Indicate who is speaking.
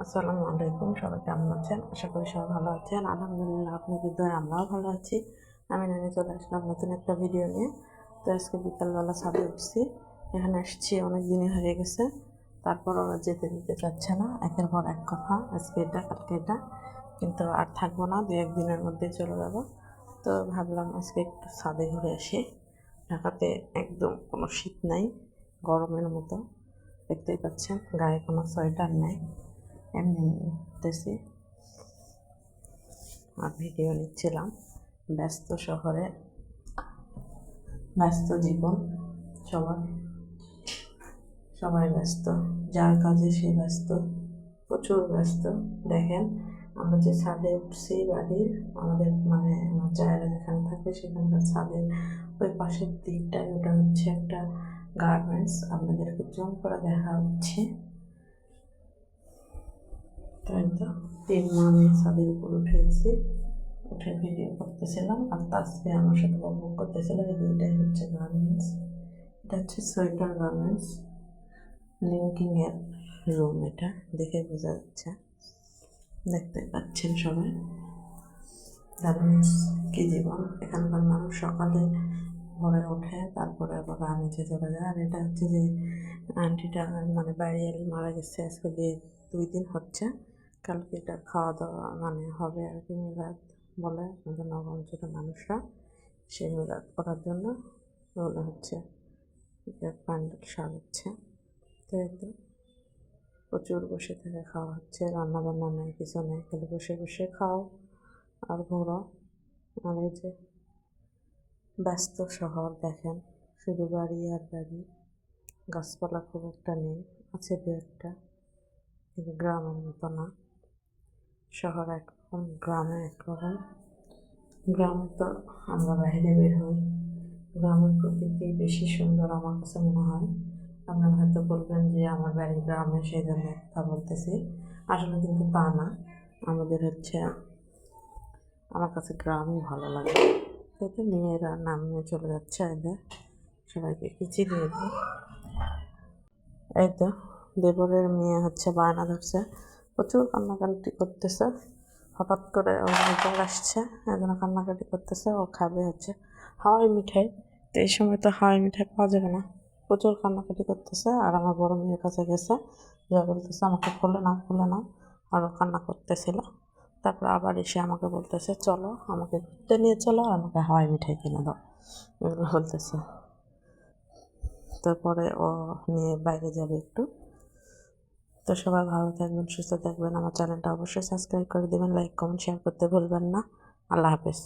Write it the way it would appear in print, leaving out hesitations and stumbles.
Speaker 1: আসসালামু আলাইকুম, সবাই কেমন আছেন? আশা করি সবাই ভালো আছেন। আলহামদুলিল্লাহ, আপনাদের দয়ায় আমরাও ভালো আছি। আমি নিয়ে চলে আসলাম নতুন একটা ভিডিও নিয়ে। তো আজকে বিকালবেলা ছাদে উঠছি। এখানে আসছি অনেক দিনই হয়ে গেছে, তারপর ওরা যেতে দিতে চাচ্ছে না। একের পর এক কথা, আজকে এটা কালকে এটা, কিন্তু আর থাকবো না, 2-1 দিনের মধ্যে চলে যাব। তো ভাবলাম আজকে একটু ছাদে ঘুরে আসি। ঢাকাতে একদম কোনো শীত নাই, গরমের মতো। দেখতেই পাচ্ছেন গায়ে কোনো সোয়েটার নেই, এমনি ঘুরতেছি আর ভিডিও নিচ্ছিলাম। ব্যস্ত শহরে ব্যস্ত জীবন, সবার সবাই ব্যস্ত, যার কাজে সে ব্যস্ত, প্রচুর ব্যস্ত। দেখেন আমরা যে ছাদে উঠছি বাড়ির, আমাদের মানে আমার জায়গা যেখানে থাকে সেখানকার ছাদের ওই পাশের দিকটায়, ওটা হচ্ছে একটা গার্মেন্টস। আপনাদেরকে জুম করে দেখা হচ্ছে। তাই তো 3 মাস ছাদের উপর উঠেছি, উঠে ভিডিও করতেছিলাম আর তাসফিয়া আমার সাথে গল্প করতেছিল। এটাই হচ্ছে গার্মেন্টস, এটা হচ্ছে সোয়েটার গার্মেন্টস, লিঙ্কিংয়ের রুম। এটা দেখে বোঝা যাচ্ছে, দেখতে পাচ্ছেন সবাই। গার্মেন্টস কি জীবন! এখানকার মানুষ সকালে ভোরে ওঠে, তারপরে আবার গার্মেন্টসে চলে যায়। আর এটা হচ্ছে যে আন্টিটা মানে বাড়িয়ালি মারা গেছে, আজকে 2 দিন হচ্ছে। কালকে এটা খাওয়া দাওয়া মানে হবে আর কি, মিলাদ বলে আমাদের নগর অঞ্চলের মানুষরা। সেই মিলাদ করার জন্য ওগুলো হচ্ছে প্যান্ডেল সাজাচ্ছে। তো এতে প্রচুর বসে থেকে খাওয়া হচ্ছে, রান্না বান্না নেই, কিছু নেই, খালি বসে বসে খাও আর ঘোরো। আর এই যে ব্যস্ত শহর দেখেন, শুধু বাড়ি আর বাড়ি, গাছপালা খুব একটা নেই, আছে 2-1টা, কিন্তু গ্রামের মতো না। শহর একরকম, গ্রামে একরকম। গ্রামে তো আমরা বাইরে বের হই, গ্রামের প্রকৃতি বেশি সুন্দর আমার কাছে মনে হয়। আপনারা হয়তো বলবেন যে আমার বাড়ি গ্রামে, সেই জন্য কথা বলতেছি। আসলে কিন্তু তা না, আমাদের হচ্ছে আমার কাছে গ্রামই ভালো লাগে। তো মেয়েরা নামিয়ে চলে যাচ্ছে, এদের সবাইকে কিছু দিয়ে দিই। এই তো দেবরের মেয়ে হচ্ছে বায়না ধরছে, প্রচুর কান্নাকাটি করতেছে। হঠাৎ করে ওর চলে আসছে, একজন কান্নাকাটি করতেছে, ও খাবে হচ্ছে হাওয়াই মিঠাই। তো এই সময় তো হাওয়াই মিঠাই পাওয়া যাবে না, প্রচুর কান্নাকাটি করতেছে। আর আমার বড় মেয়ের কাছে গেছে, যা বলতেছে আমাকে খুলে নাও খুলে নাও, আরও কান্না করতেছিল। তারপর আবার এসে আমাকে বলতেছে চলো, আমাকে ঘুরতে নিয়ে চলো, আমাকে হাওয়াই মিঠাই কিনে দাও, এগুলো বলতেছে। তারপরে ও নিয়ে বাইরে যাবে একটু। তো সবাই ভালো থাকবেন, সুস্থ থাকবেন। আমার চ্যানেলটা অবশ্যই সাবস্ক্রাইব করে দেবেন, লাইক কমেন্ট শেয়ার করতে ভুলবেন না। আল্লাহ হাফেজ।